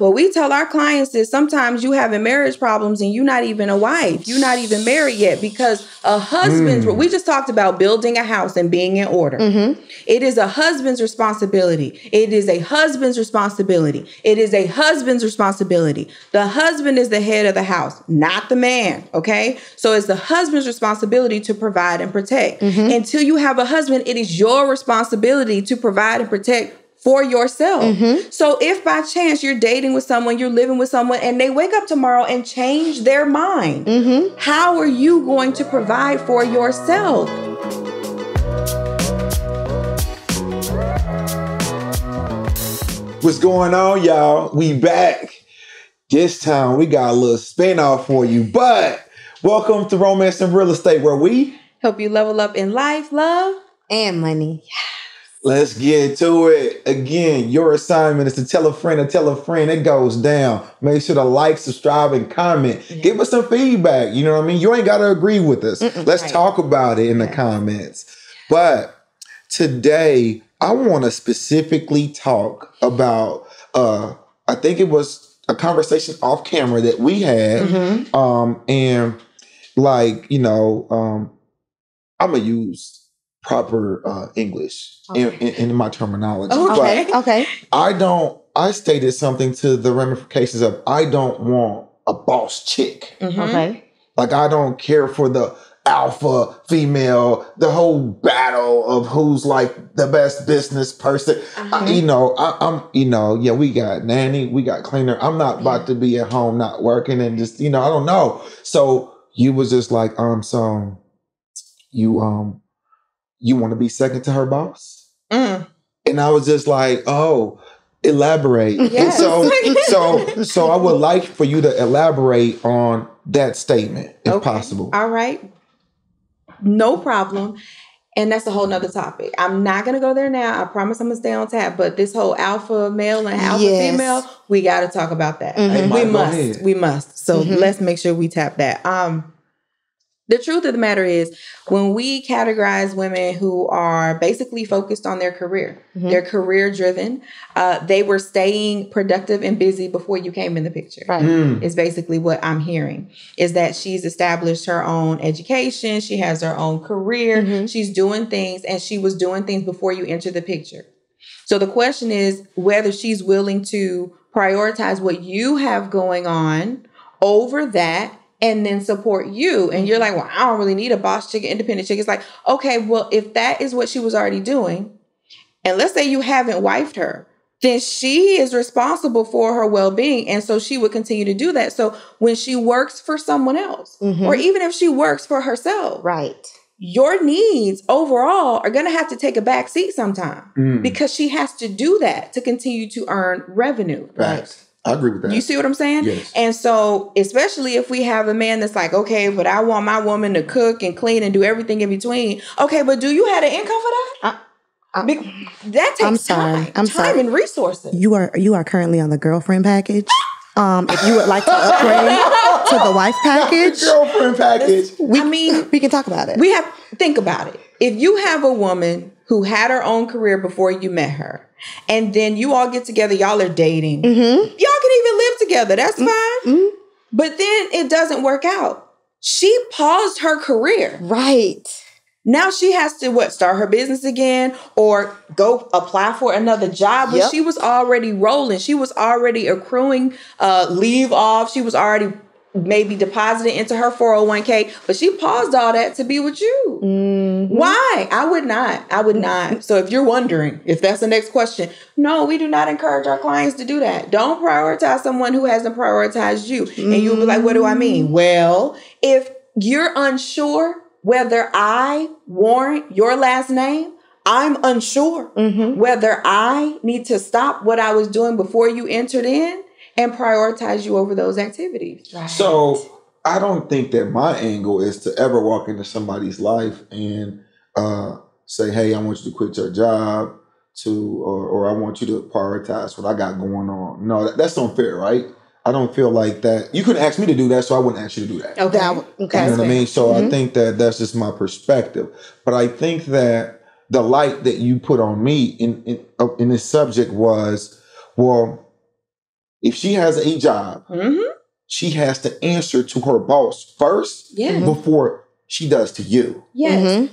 What we tell our clients is sometimes you having marriage problems and you're not even a wife. You're not even married yet because a husband's, we just talked about building a house and being in order. It is a husband's responsibility. It is a husband's responsibility. It is a husband's responsibility. The husband is the head of the house, not the man. Okay. So it's the husband's responsibility to provide and protect. Until you have a husband, it is your responsibility to provide and protect for yourself. So if by chance you're dating with someone, you're living with someone, and they wake up tomorrow and change their mind, how are you going to provide for yourself? What's going on, y'all? We back. This time we got a little spin-off for you, but welcome to Romance and Real Estate, where we help you level up in life, love, and money. Let's get to it. Again, your assignment is to tell a friend it goes down. Make sure to like, subscribe, and comment. Give us some feedback. You know what I mean? You ain't got to agree with us. Let's talk about it in the comments. But today, I want to specifically talk about, I think it was a conversation off camera that we had. And like, I'm going to use proper English in my terminology. Okay. I stated something to the ramifications of, I don't want a boss chick. Okay. Like, I don't care for the alpha female, the whole battle of who's like the best business person. We got nanny, we got cleaner. I'm not about to be at home, not working and just, I don't know. So you was just like, you want to be second to her boss? And I was just like, oh, elaborate. Yes. And so I would like for you to elaborate on that statement, if possible. All right. No problem. And that's a whole nother topic. I'm not going to go there now. I promise I'm going to stay on tap. But this whole alpha male and alpha female, we got to talk about that. We must. So let's make sure we tap that. The truth of the matter is, when we categorize women who are basically focused on their career, they're career driven, they were staying productive and busy before you came in the picture. Right. Is basically what I'm hearing, is that she's established her own education. She has her own career. She's doing things, and she was doing things before you entered the picture. So the question is whether she's willing to prioritize what you have going on over that, and then support you. And you're like, well, I don't really need a boss chick, independent chick. It's like, okay, well, if that is what she was already doing, and let's say you haven't wifed her, then she is responsible for her well-being. And so she would continue to do that. So when she works for someone else, or even if she works for herself, your needs overall are going to have to take a back seat sometime because she has to do that to continue to earn revenue. Right. I agree with that. You see what I'm saying? Yes. And so, especially if we have a man that's like, okay, but I want my woman to cook and clean and do everything in between. Okay, but do you have an income for that? That takes time and resources. You are currently on the girlfriend package. If you would like to upgrade to the wife package, girlfriend package, we can talk about it. Think about it. If you have a woman who had her own career before you met her, and then you all get together, y'all are dating. Y'all can even live together. That's fine. But then it doesn't work out. She paused her career. Right. Now she has to start her business again or go apply for another job. But she was already rolling. She was already accruing leave off. She was already maybe deposited into her 401k, but she paused all that to be with you. Why? I would not. So if you're wondering if that's the next question, no, we do not encourage our clients to do that. Don't prioritize someone who hasn't prioritized you. And you'll be like, what do I mean? Well, if you're unsure whether I warrant your last name, I'm unsure whether I need to stop what I was doing before you entered in and prioritize you over those activities. Right. So I don't think that my angle is to ever walk into somebody's life and say, hey, I want you to quit your job or I want you to prioritize what I got going on. No, that's unfair, right? I don't feel like that. You couldn't ask me to do that, so I wouldn't ask you to do that. Okay. You know what I mean? So I think that that's just my perspective. But I think that the light that you put on me in this subject was, well, if she has a job, she has to answer to her boss first before she does to you. Yes.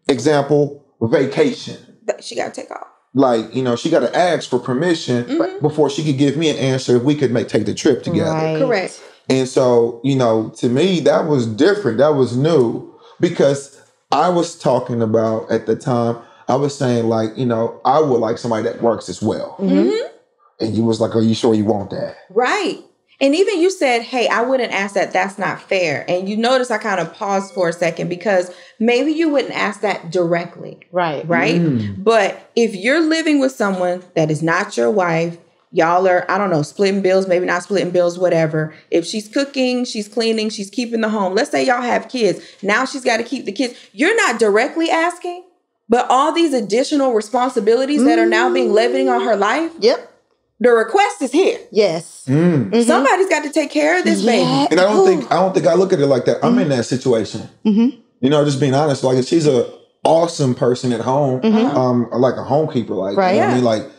Example, vacation. She got to take off. Like, she got to ask for permission before she could give me an answer if we could take the trip together. Right. Correct. And so, to me, that was different. That was new because I was talking about at the time, I was saying like, I would like somebody that works as well. And you was like, are you sure you want that? Right. And even you said, hey, I wouldn't ask that. That's not fair. And you notice I kind of paused for a second because maybe you wouldn't ask that directly. Right. Right. But if you're living with someone that is not your wife, y'all are, I don't know, splitting bills, maybe not splitting bills, whatever. If she's cooking, she's cleaning, she's keeping the home. Let's say y'all have kids. Now she's got to keep the kids. You're not directly asking, but all these additional responsibilities that are now being levied on her life. Yep. The request is here. Yes. Somebody's got to take care of this baby. And I don't think I look at it like that. I'm in that situation. Just being honest. Like if she's a awesome person at home, like a homekeeper, like right. You know what I mean,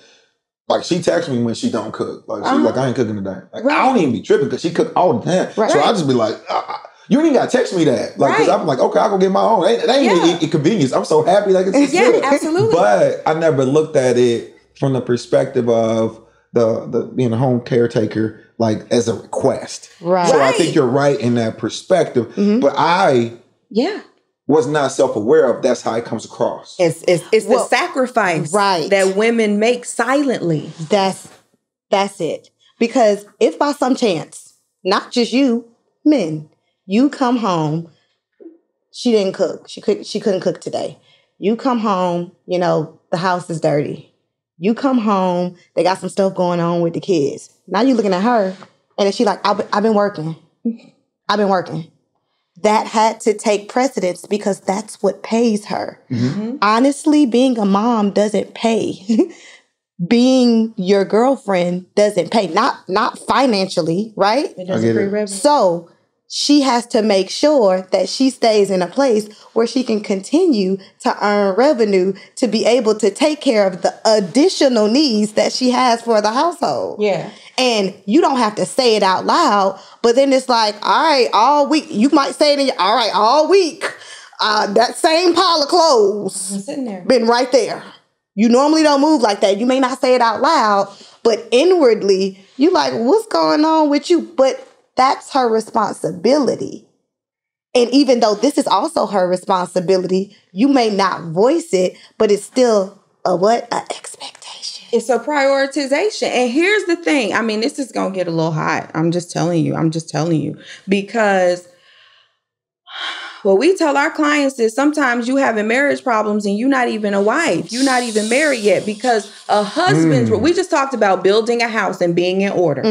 like she texts me when she don't cook. Like she's like, I ain't cooking today. Like I don't even be tripping because she cook all the time. Right. So I just be like, you ain't even gotta text me that. Like because I'm like, okay, I'll go get my own. It ain't inconvenience. I'm so happy. Like it's good. Absolutely. But I never looked at it from the perspective of the being a home caretaker, like as a request. Right. So I think you're right in that perspective. But I was not self-aware of that's how it comes across. It's the sacrifice that women make silently. That's it. Because if by some chance, not just you, men, you come home, she didn't cook. She couldn't cook today. You come home, the house is dirty. You come home, they got some stuff going on with the kids. Now you're looking at her, and then she's like, I've been working. That had to take precedence because that's what pays her. Honestly, being a mom doesn't pay. Being your girlfriend doesn't pay. Not financially, right? It doesn't free revenue. So she has to make sure that she stays in a place where she can continue to earn revenue to be able to take care of the additional needs that she has for the household. Yeah. And you don't have to say it out loud, but then it's like, all right, all week, you might say it, all week, that same pile of clothes sitting there. Been right there. You normally don't move like that. You may not say it out loud, but inwardly, you like, what's going on with you? But that's her responsibility. And even though this is also her responsibility, you may not voice it, but it's still an expectation. It's a prioritization. And here's the thing. I mean, this is going to get a little hot. I'm just telling you. Because what we tell our clients is sometimes you having marriage problems and you're not even a wife. You're not even married yet because a husband's, we just talked about building a house and being in order.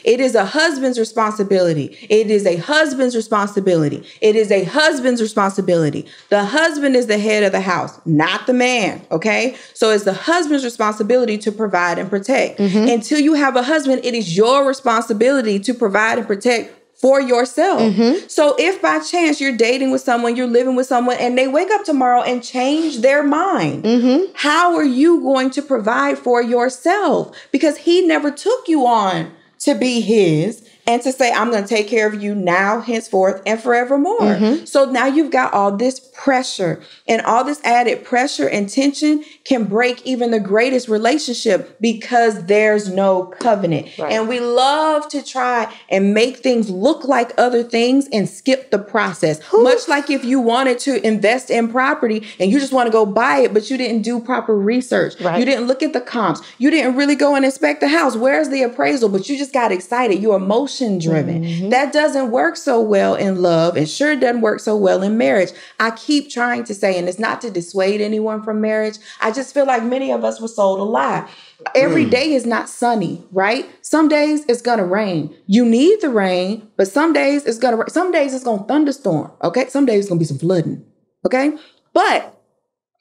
It is a husband's responsibility. It is a husband's responsibility. It is a husband's responsibility. The husband is the head of the house, not the man. Okay. So it's the husband's responsibility to provide and protect. Until you have a husband, it is your responsibility to provide and protect for yourself. So if by chance you're dating with someone, you're living with someone, and they wake up tomorrow and change their mind, how are you going to provide for yourself? Because he never took you on to be his and to say, I'm going to take care of you now, henceforth, and forevermore. So now you've got all this pressure, and all this added pressure and tension can break even the greatest relationship because there's no covenant. And we love to try and make things look like other things and skip the process. Much like if you wanted to invest in property and you just want to go buy it, but you didn't do proper research. You didn't look at the comps. You didn't really go and inspect the house. Where's the appraisal? But you just got excited. You're emotion driven. That doesn't work so well in love, and sure doesn't work so well in marriage. I keep trying to say, and it's not to dissuade anyone from marriage. I just feel like many of us were sold a lie. Every day is not sunny, right? Some days it's going to rain. You need the rain, but some days it's going to thunderstorm. Okay. Some days it's going to be some flooding. Okay. But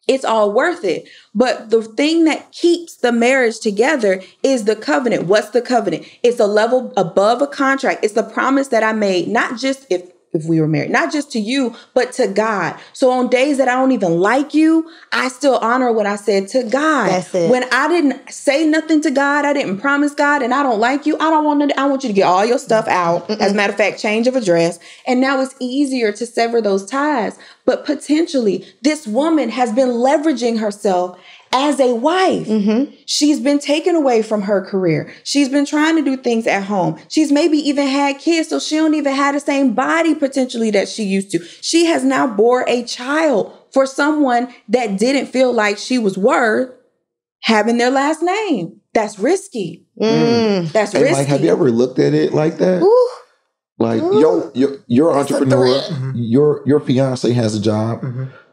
it's all worth it. But the thing that keeps the marriage together is the covenant. What's the covenant? It's a level above a contract. It's the promise that I made, not just if if we were married. Not just to you, but to God. So on days that I don't even like you, I still honor what I said to God. That's it. When I didn't say nothing to God, I didn't promise God, and I don't like you, I want you to get all your stuff out. As a matter of fact, change of address. And now it's easier to sever those ties. But potentially, this woman has been leveraging herself as a wife. She's been taken away from her career. She's been trying to do things at home. She's maybe even had kids, so she don't even have the same body potentially that she used to. She has now bore a child for someone that didn't feel like she was worth having their last name. That's risky. That's risky. Like, have you ever looked at it like that? Ooh. Like, you're an entrepreneur. Your fiance has a job,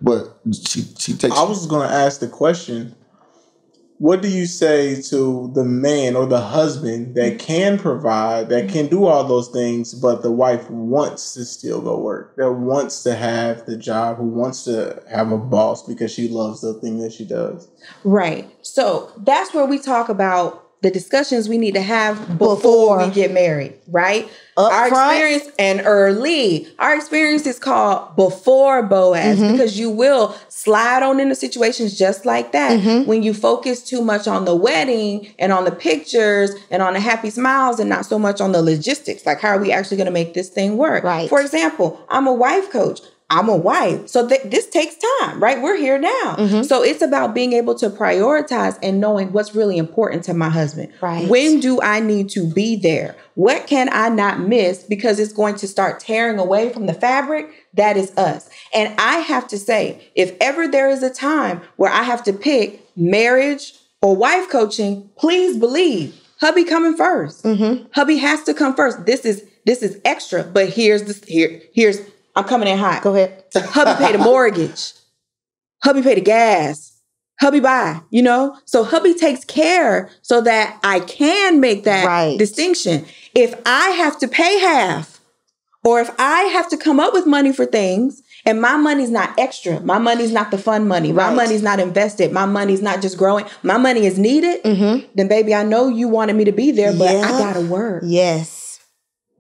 but she takes. I was going to ask the question: what do you say to the man or the husband that can provide, that can do all those things, but the wife wants to still go work, that wants to have the job, who wants to have a boss because she loves the thing that she does? Right. So that's where we talk about the discussions we need to have before we get married, right? Our experience and early. Our experience is called before Boaz, because you will slide on into situations just like that when you focus too much on the wedding and on the pictures and on the happy smiles and not so much on the logistics. Like, how are we actually going to make this thing work? Right. For example, I'm a wife coach. I'm a wife. So this takes time, right? We're here now. So it's about being able to prioritize and knowing what's really important to my husband. Right. When do I need to be there? What can I not miss because it's going to start tearing away from the fabric? That is us. And I have to say, if ever there is a time where I have to pick marriage or wife coaching, please believe hubby coming first. Hubby has to come first. This is extra, but here's I'm coming in hot. Go ahead. Hubby pay the mortgage. Hubby pay the gas. Hubby buy, So hubby takes care so that I can make that distinction. If I have to pay half, or if I have to come up with money for things, and my money's not extra, my money's not the fun money, my money's not invested, my money's not just growing, my money is needed, then baby, I know you wanted me to be there, but I gotta work. Yes.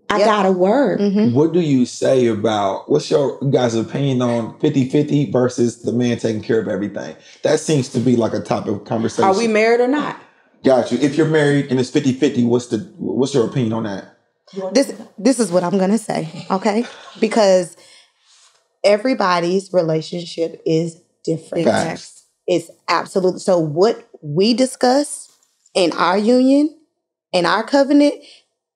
I gotta work. What do you say about, what's your guys' opinion on 50-50 versus the man taking care of everything? That seems to be like a topic of conversation. Are we married or not? Got you. If you're married and it's 50-50, what's your opinion on that? This is what I'm going to say, okay? Because everybody's relationship is different. Facts. It's absolutely. So what we discuss in our union, in our covenant,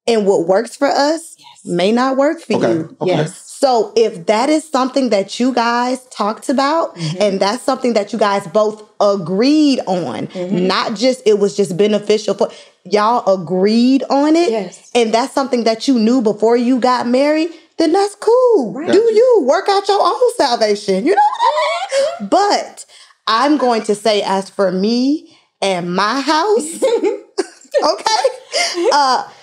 and what works for us may not work for you. Okay. Yes. So if that is something that you guys talked about, and that's something that you guys both agreed on, not just it was just beneficial for y'all agreed on it, and that's something that you knew before you got married, then that's cool. Right. Do you work out your own salvation? You know what I mean? But I'm going to say, as for me and my house, okay,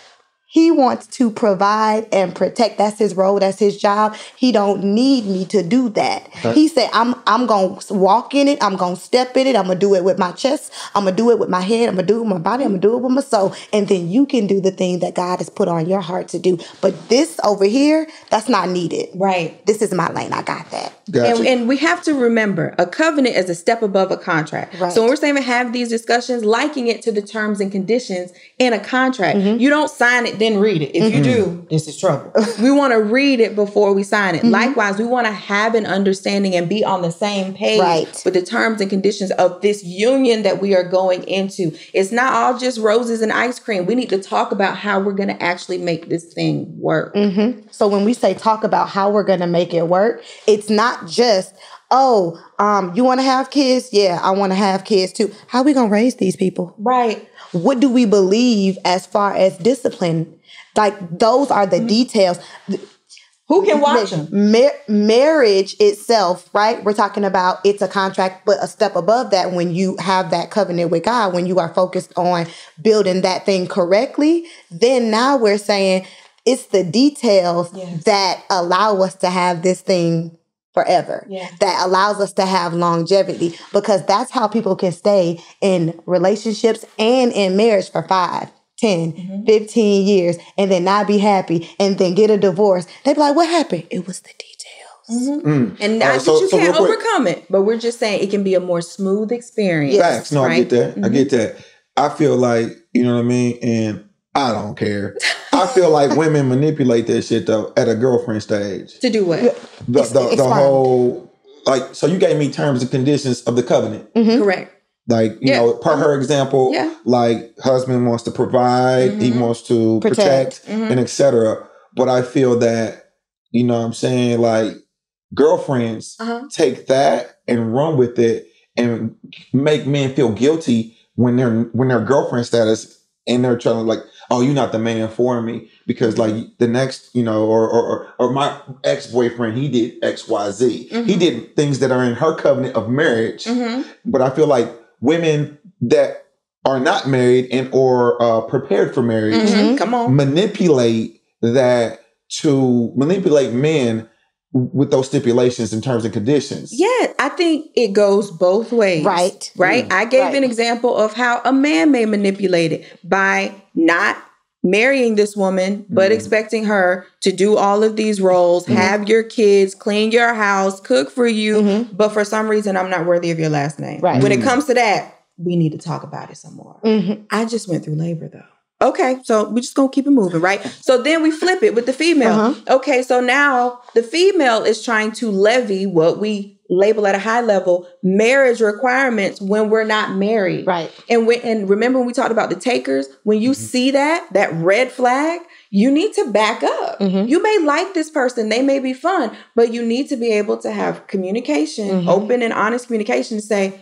he wants to provide and protect. That's his role. That's his job. He don't need me to do that. Okay. He said, I'm going to walk in it. I'm going to step in it. I'm going to do it with my chest. I'm going to do it with my head. I'm going to do it with my body. I'm going to do it with my soul. And then you can do the thing that God has put on your heart to do. But this over here, that's not needed. Right. This is my lane. I got that. Gotcha. And we have to remember, a covenant is a step above a contract. Right. So when we're saying we have these discussions, liking it to the terms and conditions in a contract. You don't sign it, then read it. If you do, this is trouble. We want to read it before we sign it. Likewise, we want to have an understanding and be on the same page with the terms and conditions of this union that we are going into. It's not all just roses and ice cream. We need to talk about how we're going to actually make this thing work. So when we say talk about how we're going to make it work, it's not just, you want to have kids? Yeah, I want to have kids too. How are we going to raise these people? Right. What do we believe as far as discipline? Like, those are the details. Who can watch them? Marriage itself, right? We're talking about it's a contract, but a step above that, when you have that covenant with God, when you are focused on building that thing correctly, then now we're saying it's the details that allow us to have this thing forever. That allows us to have longevity, because that's how people can stay in relationships and in marriage for 5, 10, 15 years and then not be happy and then get a divorce, they'd be like, what happened? It was the details. And not that you can't overcome it, but we're just saying it can be a more smooth experience. Facts. No, right? I get that. I get that. I feel like, you know what I mean? And I don't care. I feel like women manipulate that shit though at a girlfriend stage. To do what? The whole, like, so you gave me terms and conditions of the covenant. Correct. Like, you know, per her example, like husband wants to provide, he wants to protect and etc. But I feel that, you know what I'm saying, like girlfriends take that and run with it and make men feel guilty when they're girlfriend status and they're trying to like, oh, you're not the man for me because like the next, you know, or my ex-boyfriend, he did X, Y, Z. He did things that are in her covenant of marriage. But I feel like women that are not married and or prepared for marriage manipulate that to manipulate men with those stipulations and terms and conditions. Yeah, I think it goes both ways. Right. I gave an example of how a man may manipulate it by not marrying this woman, but expecting her to do all of these roles, have your kids, clean your house, cook for you. But for some reason, I'm not worthy of your last name. Right. When it comes to that, we need to talk about it some more. I just went through labor though. Okay, so we're just going to keep it moving, right? So then we flip it with the female. Okay, so now the female is trying to levy what we label at a high level marriage requirements when we're not married. Right. And remember when we talked about the takers, when you see that red flag, you need to back up. You may like this person, they may be fun, but you need to be able to have communication, open and honest communication to say,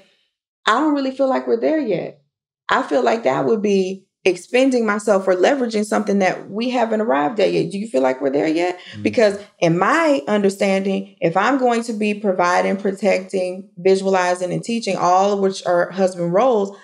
I don't really feel like we're there yet. I feel like that would be expending myself or leveraging something that we haven't arrived at yet. Do you feel like we're there yet? Because in my understanding, if I'm going to be providing, protecting, visualizing, and teaching, all of which are husband roles,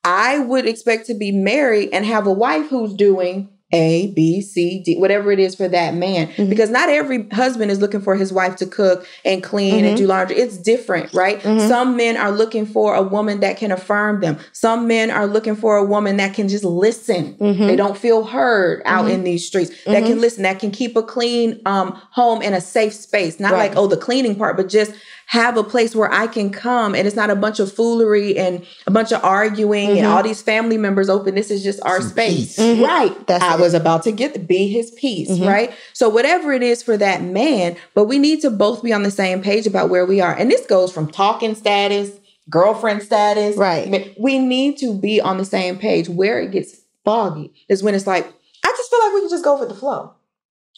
I would expect to be married and have a wife who's doing A, B, C, D, whatever it is for that man. Because not every husband is looking for his wife to cook and clean and do laundry. It's different, right? Some men are looking for a woman that can affirm them. Some men are looking for a woman that can just listen. They don't feel heard out in these streets. That can listen, that can keep a clean home in a safe space. Not like, oh, the cleaning part, but just have a place where I can come and it's not a bunch of foolery and a bunch of arguing and all these family members open. This is just our space. Right. I was about to be his peace. Right. So whatever it is for that man, but we need to both be on the same page about where we are. And this goes from talking status, girlfriend status. Right. We need to be on the same page. Where it gets foggy is when it's like, I just feel like we can just go with the flow.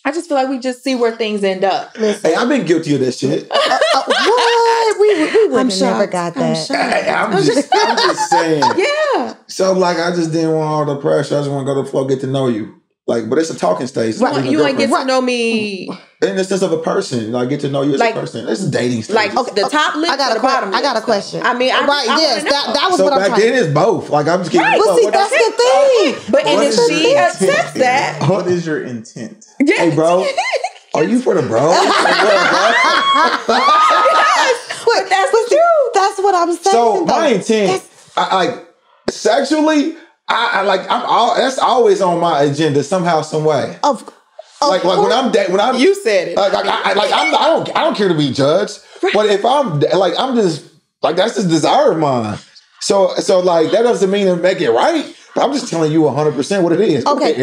I just feel like we just see where things end up. Listen. Hey, I've been guilty of this shit. What? We would have never got that. I'm just saying. Yeah. So like, I just didn't want all the pressure. I just want to go to the flow, get to know you. Like, but it's a talking stage. Right. You want to get to know me in the sense of a person. Like, get to know you as a person. This is dating stage. Like, okay, the top list, the bottom list. I got a question. I mean, yes, that was so what I'm back trying. then it's both. Like, I'm just kidding. Right. But see, that's the thing. But and if she accepts that, what is your intent? Hey, bro. Are you for the bro? Yes, but that's the truth. That's what I'm saying. So my intent, I sexually, that's always on my agenda somehow, some way. Like when I'm you said it. I don't care to be judged, but if I'm like, I'm just like, that's just desire of mine. So like that doesn't mean to make it right. But I'm just telling you 100% what it is. Okay,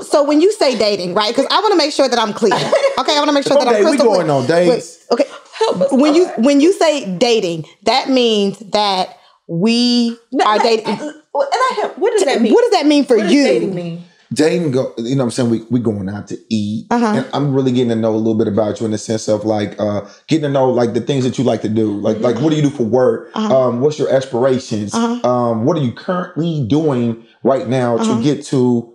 so when you say dating, right? Because I want to make sure that I'm clear. Okay, I want to make sure that I'm crystal clear. We going on dates. Okay, when you say dating, that means that we are dating. What does that mean? What does that mean for you? What does dating mean? Dating, you know what I'm saying? We going out to eat. And I'm really getting to know a little bit about you in the sense of like getting to know like the things that you like to do. Like what do you do for work? What's your aspirations? What are you currently doing right now to get to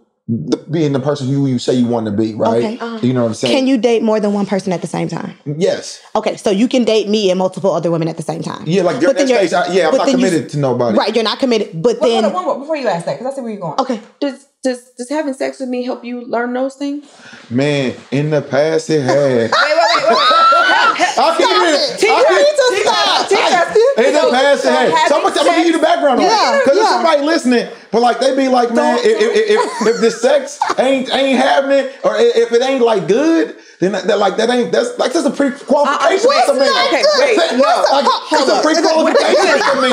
being the person you say you want to be, right? Okay. You know what I'm saying? Can you date more than one person at the same time? Yes. Okay, so you can date me and multiple other women at the same time. Yeah, like I'm not committed to nobody. Right, you're not committed, but then... Hold on, one more before you ask that, because I see where you're going. Okay. Does having sex with me help you learn those things? Man, in the past it has. Wait. You need to Ain't no passing hand. So I'm gonna give you the background on it. Because there's somebody listening, but like they be like, man, if the sex ain't happening, or if it ain't like good, then that's a pre-qualification for some men. Okay, wait, it's a pre-qualification for men.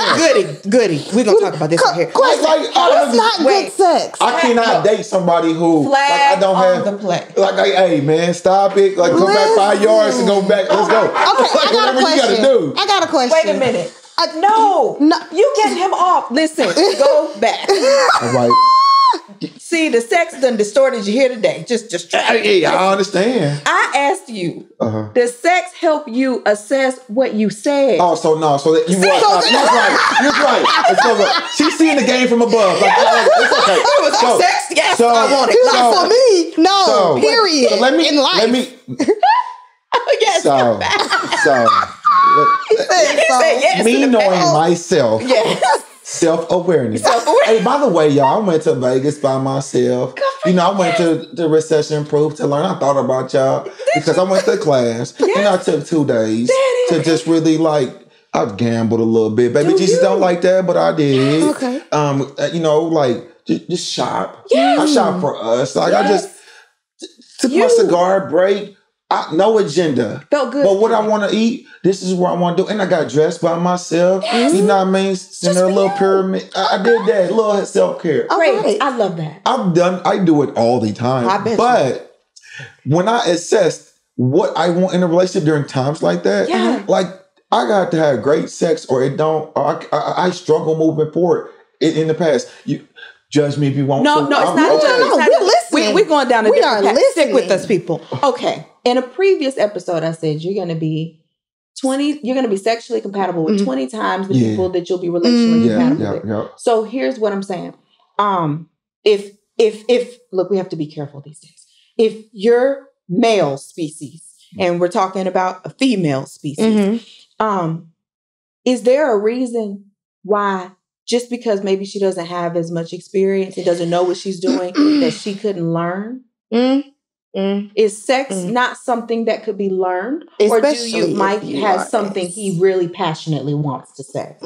Goody. We're gonna talk about this right here. It's not good sex. I cannot date somebody who I don't have the play. Like, hey man, stop it. Like, come back 5 yards and go back. Let's go. Okay, Whatever you gotta do. I got a question. Wait a minute. No, you get him off. Listen, go back. All right. See, the sex done distorted you here today. Just try. Yeah, I understand. I asked you, does sex help you assess what you said? Oh, so no. So that you was You're right. So, she's seeing the game from above. Like, it's okay. It was sex? Yes, I want it. Not for me. No, period. So let me. Yes, me knowing myself. Yes. Self-awareness. Hey, by the way, y'all, I went to Vegas by myself. I went to the recession proof to learn. I thought about y'all because I went to class and I took 2 days to just really I gambled a little bit. Baby Jesus don't like that, but I did. Okay. Just shop. Yes. I shop for us. I just took my cigar break. No agenda. Felt good. But what I want to eat, this is what I want to do. And I got dressed by myself. Yes. You know what I mean? Send her a little pyramid. I did that. A little self-care. Great. Right. I love that. I do it all the time. I bet but when I assess what I want in a relationship during times like that, I got to have great sex or it don't. I struggle moving forward in the past. You judge me if you want. No, it's not. No, we're listening. We're going down a different path. Listening. Stick with us, people. Okay. In a previous episode, I said you're going to be sexually compatible with 20 times the people that you'll be relationally compatible with. Yeah. So here's what I'm saying. If look, we have to be careful these days. If you're male species and we're talking about a female species, is there a reason why just because maybe she doesn't have as much experience and doesn't know what she's doing that she couldn't learn? Is sex not something that could be learned? Especially or do Mike has something he really passionately wants to say?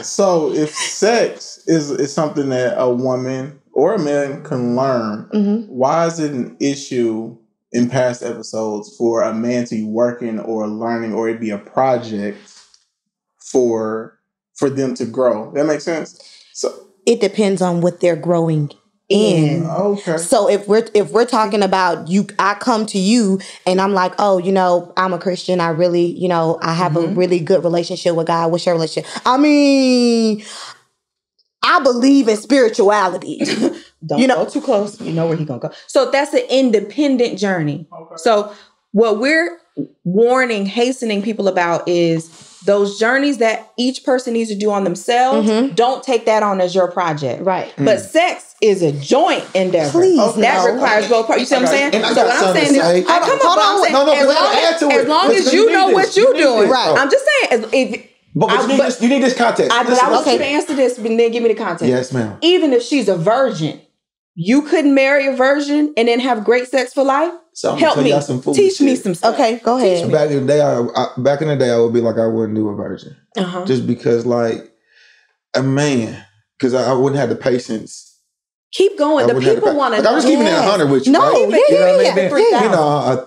So if sex is something that a woman or a man can learn, why is it an issue in past episodes for a man to be working or learning or it be a project for them to grow? That makes sense? So it depends on what they're growing in. Okay. So if we're talking about I come to you and I'm like, I'm a Christian. I really, I have a really good relationship with God. What's your relationship? I mean, I believe in spirituality. Don't go too close. You know where he's going to go. So that's an independent journey. Okay. So what we're hastening people about is those journeys that each person needs to do on themselves. Don't take that on as your project. Right. But sex is a joint endeavor. Please, that requires both parties. You see what I'm saying? And so what I'm saying is, as long as you know what you're doing. Right. I'm just saying, you need this context. But I want you to answer this and then give me the context. Yes, ma'am. Even if she's a virgin, you couldn't marry a virgin and then have great sex for life? So help me. Teach me some stuff. Okay, go ahead. Back in the day, I would be like, I wouldn't do a virgin. Just because, a man, because I wouldn't have the patience. Keep going. The people want to know. I'm just keeping it 100 with you. No, right? yeah.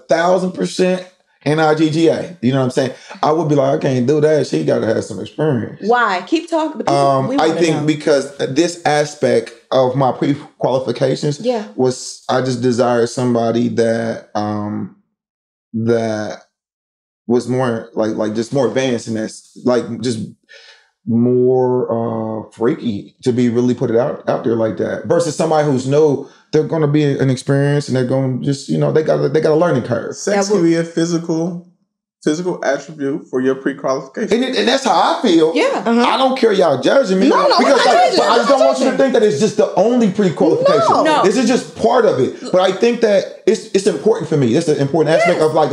1,000% NIGGA. You know what I'm saying? I would be like, I can't do that. She got to have some experience. Why? Keep talking. I think because this aspect of my pre-qualifications was I just desired somebody that that was more like just more advanced and that's just more freaky to be really put it out there like that versus somebody who's they're going to be an experience and they're going to just they got a learning curve. Sex can be a physical attribute for your pre-qualification. And that's how I feel. Yeah. I don't care y'all judging me. No, because I just don't want you to think that it's just the only pre-qualification. No. This is just part of it. But I think that it's important for me. It's an important aspect of like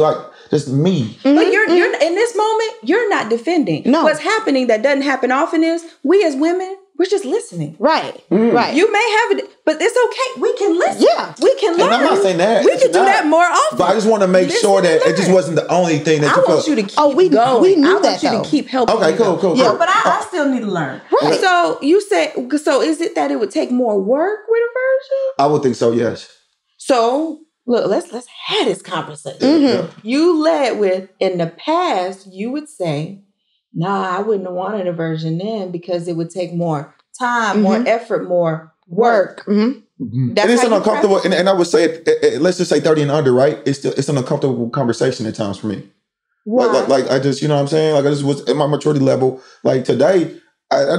just me. But you're in this moment, you're not defending. No. What's happening that doesn't happen often is we as women, We're just listening. Right. Right. You may have it, but it's okay. We can listen. Yeah. We can learn. And I'm not saying that. We can do that more often. But I just want to make sure that it just wasn't the only thing that I want you to keep going. We knew I want that, you though. to keep helping. Okay, cool. Yeah, but I still need to learn. Right. So you said, so is it that it would take more work with a version? I would think so, yes. So look, let's have this conversation. Yeah. You led with, in the past, you would say, nah, I wouldn't have wanted a version then because it would take more time, more effort, more work. And it's an uncomfortable, and I would say, let's just say 30 and under, right? It's an uncomfortable conversation at times for me. Why? Like I just, you know what I'm saying? Like I just was at my maturity level. Like today, I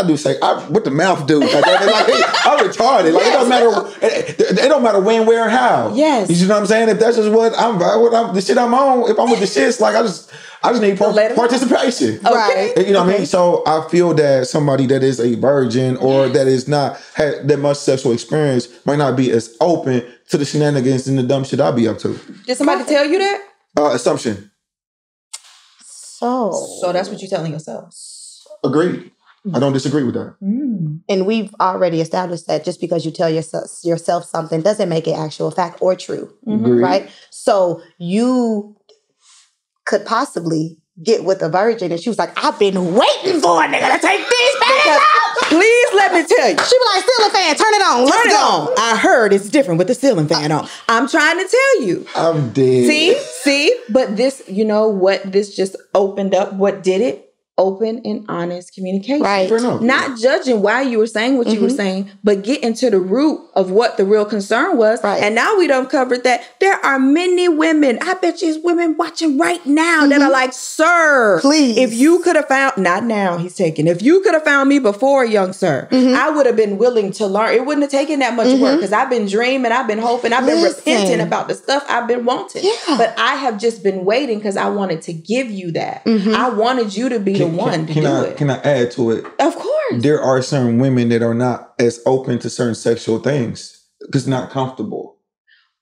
do say, what the mouth do? Like, I'm retarded. Like it don't matter when, where, and how. Yes. You know what I'm saying? If that's just the shit I'm on, if I'm with the shits, like I just need participation. Okay. You know what I mean? So I feel that somebody that is a virgin or that is not had that much sexual experience might not be as open to the shenanigans and the dumb shit I'll be up to. Did somebody tell you that? Assumption. So that's what you're telling yourself. Agreed. I don't disagree with that. And we've already established that just because you tell yourself something doesn't make it actual fact or true. Right? So you could possibly get with a virgin and she was like, I've been waiting for a nigga to take these panties out. Please let me tell you. She be like, ceiling fan, turn it on. Turn it on. I heard it's different with the ceiling fan on. I'm trying to tell you. I'm dead. See? But this, you know what this just opened up? What did it? Open and honest communication. Right. Not judging why you were saying what you were saying, but get into the root of what the real concern was. Right. And now we done covered that. There are many women, I bet you there's women watching right now that are like, sir, please. If you could have found, not now, he's taking, if you could have found me before, young sir, I would have been willing to learn. It wouldn't have taken that much work because I've been dreaming, I've been hoping, I've been repenting about the stuff I've been wanting. Yeah. But I have just been waiting because I wanted to give you that. I wanted you to be one to do it. Can I add to it? Of course. There are certain women that are not as open to certain sexual things because not comfortable.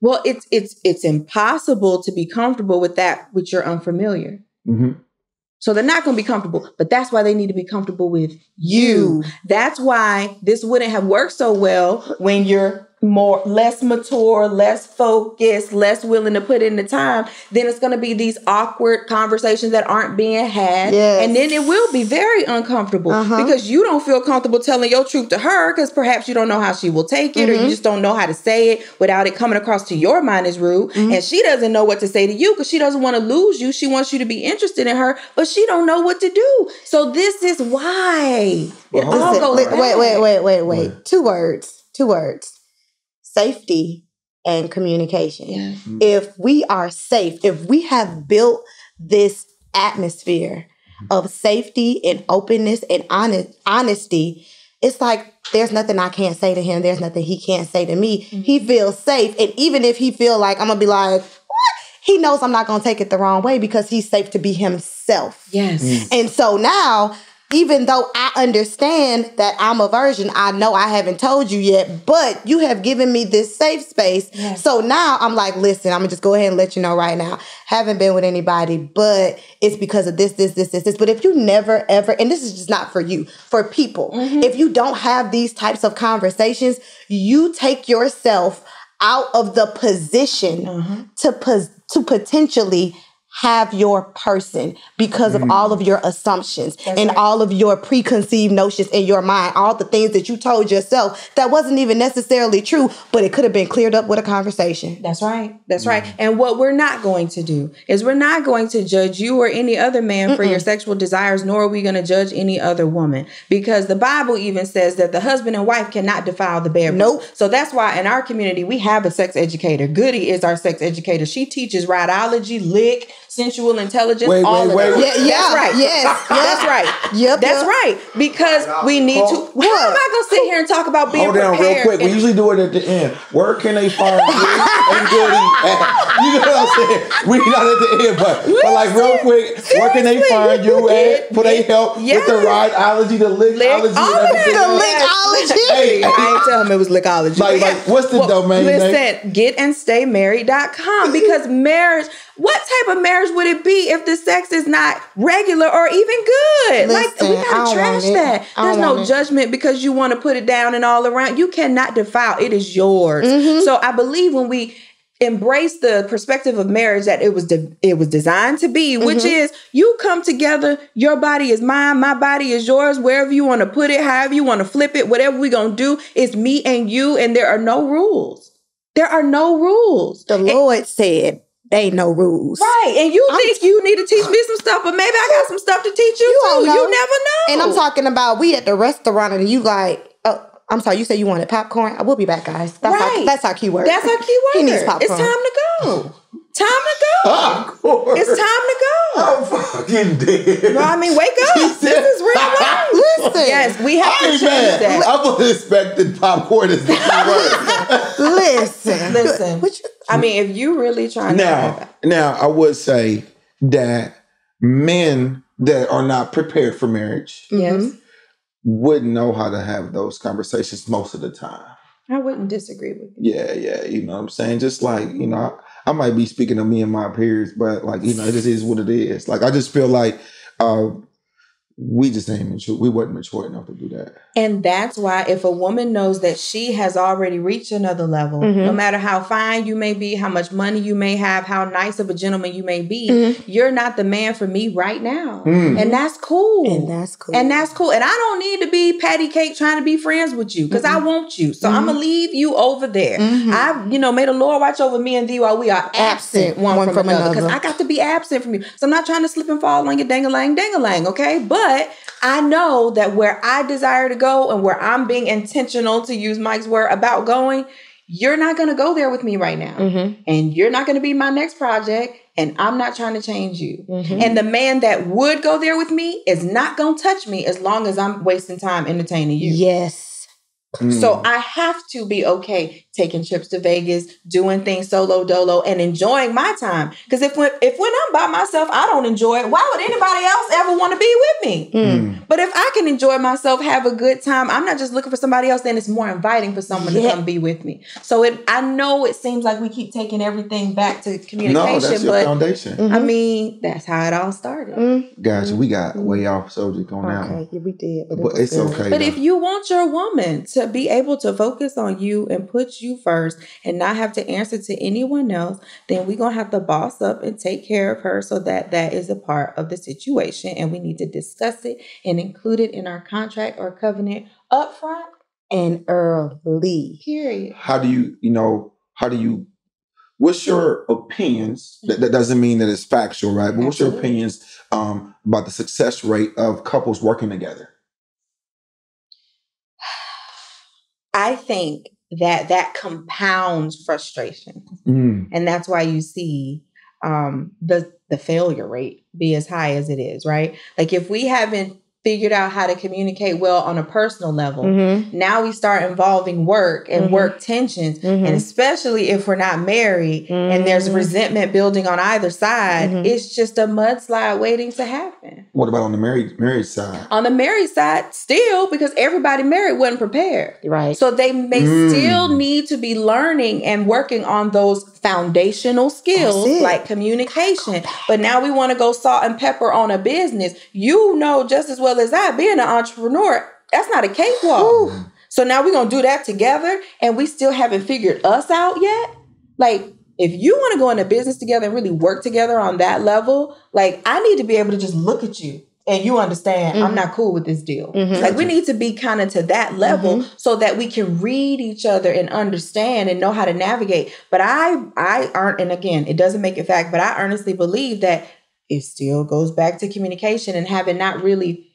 Well, it's impossible to be comfortable with that which you're unfamiliar. So they're not going to be comfortable, but that's why they need to be comfortable with you. That's why this wouldn't have worked so well when you're less mature, less focused, less willing to put in the time. Then it's going to be these awkward conversations that aren't being had. Yes. And then it will be very uncomfortable because you don't feel comfortable telling your truth to her because perhaps you don't know how she will take it or you just don't know how to say it without it coming across to your mind as rude. And she doesn't know what to say to you because she doesn't want to lose you. She wants you to be interested in her, but she don't know what to do. So this is why. Wait. Two words. Safety and communication. Yeah. If we are safe, if we have built this atmosphere of safety and openness and honesty, it's like there's nothing I can't say to him. There's nothing he can't say to me. He feels safe. And even if he feel like I'm going to be like, what? He knows I'm not going to take it the wrong way because he's safe to be himself. Yes. And so now, even though I understand that I'm a virgin, I know I haven't told you yet, but you have given me this safe space. Yes. So now I'm like, listen, I'm going to just go ahead and let you know right now. Haven't been with anybody, but it's because of this. But if you never, ever, and this is just not for you, for people, if you don't have these types of conversations, you take yourself out of the position to potentially have your person because of all of your assumptions all of your preconceived notions in your mind, all the things that you told yourself that wasn't even necessarily true, but it could have been cleared up with a conversation. That's right. That's right. And what we're not going to do is we're not going to judge you or any other man for your sexual desires, nor are we going to judge any other woman, because the Bible even says that the husband and wife cannot defile the bedroom. Nope. So that's why in our community, we have a sex educator. Goody is our sex educator. She teaches rhydeology, lick, sensual intelligence, all of that. That's right. Yes. That's right. Yep. That's right. Because we need to. How am I going to sit here and talk about being prepared? Hold down real quick. We usually do it at the end. Where can they find you and Goody at? You know what I'm saying? We not at the end, but like real quick, where can they find you at for their help with the rideology, the lickology, and everything? The lickology. Hey, I ain't tell him it was lickology. Like what's the domain name? Listen, getandstaymarried.com, because marriage, what type of marriage would it be if the sex is not regular or even good? Listen, we gotta trash that. There's no judgment because you want to put it down and all around. You cannot defile. It is yours. So I believe when we embrace the perspective of marriage that it was designed to be, which is you come together, your body is mine, my body is yours, wherever you want to put it, however you want to flip it, whatever we're going to do, it's me and you, and there are no rules. There are no rules. The Lord said, there ain't no rules. Right. And you think you need to teach me some stuff, but maybe I got some stuff to teach you too. You never know. And I'm talking about we at the restaurant and you like, oh, I'm sorry, you said you wanted popcorn? I will be back, guys. That's our keyword. That's our keyword. He needs popcorn. It's time to go. Time to go. Popcorn. It's time to go. I'm fucking dead. No, I mean, wake up. This is real life. Listen. Yes, we have to change that. I would expected popcorn is the keyword. Listen. I mean, if you really trying Now, I would say that men that are not prepared for marriage wouldn't know how to have those conversations most of the time. I wouldn't disagree with you. Yeah, you know what I'm saying? Just like, you know, I might be speaking to me and my peers, but like, you know, it just is what it is. Like, I just feel like we just ain't mature. We wasn't mature enough to do that. And that's why if a woman knows that she has already reached another level, no matter how fine you may be, how much money you may have, how nice of a gentleman you may be, you're not the man for me right now. And that's cool. And I don't need to be patty cake trying to be friends with you because I want you. So I'm going to leave you over there. I, may the Lord watch over me and thee while we are absent one from another. Because I got to be absent from you. So I'm not trying to slip and fall on your dang-a-lang, okay? But I know that where I desire to go and where I'm being intentional, to use Mike's word, about going, you're not going to go there with me right now. And you're not going to be my next project. And I'm not trying to change you. And the man that would go there with me is not going to touch me as long as I'm wasting time entertaining you. Yes. So I have to be okay taking trips to Vegas, doing things solo dolo, and enjoying my time. Because if when I'm by myself, I don't enjoy it, why would anybody else ever want to be with me? But if I can enjoy myself, have a good time, I'm not just looking for somebody else, then it's more inviting for someone to come be with me. So I know it seems like we keep taking everything back to communication. No, that's your foundation. I mean, that's how it all started. Gotcha. We got way off subject on that one. Yeah, we did. But it's okay. But if you want your woman to be able to focus on you and put you first and not have to answer to anyone else, then we're going to have to boss up and take care of her so that is a part of the situation. And we need to discuss it and include it in our contract or covenant up front and early. Period. What's your opinions? That doesn't mean that it's factual, right? But what's your opinions about the success rate of couples working together? I think that compounds frustration. And that's why you see the failure rate be as high as it is, right? Like if we haven't figured out how to communicate well on a personal level, now we start involving work and work tensions. And especially if we're not married and there's resentment building on either side, it's just a mudslide waiting to happen. What about on the married side? On the married side, still, because everybody married wasn't prepared. Right. So they may still need to be learning and working on those foundational skills like communication. But now we want to go salt and pepper on a business. You know just as well as I, being an entrepreneur, that's not a cakewalk. So now we're going to do that together and we still haven't figured us out yet. Like, if you want to go into business together and really work together on that level, like I need to be able to just look at you and you understand I'm not cool with this deal. Like we need to be kind of to that level so that we can read each other and understand and know how to navigate. But and again, it doesn't make it fact, but I earnestly believe that it still goes back to communication and having not really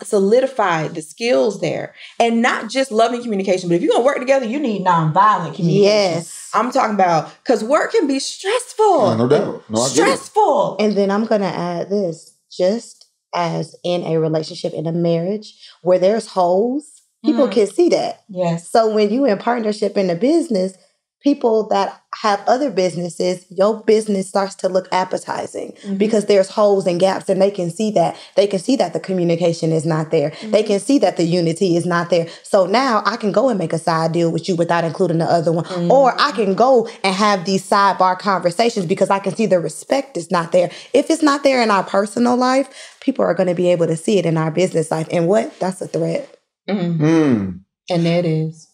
solidified the skills there. And not just loving communication, but if you're going to work together, you need nonviolent communication. Yes. I'm talking about, because work can be stressful. No doubt. No, I stressful. And then I'm going to add this, just as in a relationship, in a marriage, where there's holes, people can see that. Yes. So when you in partnership in a business, people that have other businesses, your business starts to look appetizing because there's holes and gaps, and they can see that. They can see that the communication is not there. They can see that the unity is not there. So now I can go and make a side deal with you without including the other one. Or I can go and have these sidebar conversations because I can see the respect is not there. If it's not there in our personal life, people are going to be able to see it in our business life. And what? That's a threat. And that is.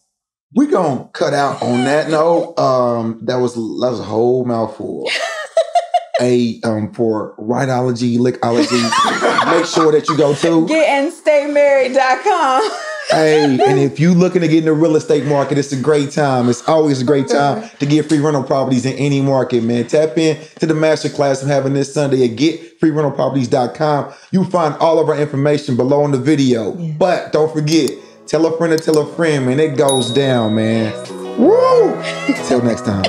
We're going to cut out on that note. That was a whole mouthful. For Rightology, Lickology, make sure that you go to getandstaymarried.com. Hey, and if you looking to get in the real estate market, it's a great time. It's always a great time to get free rental properties in any market, man. Tap in to the masterclass I'm having this Sunday at getfreerentalproperties.com. You'll find all of our information below in the video. Yeah. But don't forget, tell a friend to tell a friend, man. It goes down, man. Woo! Till next time.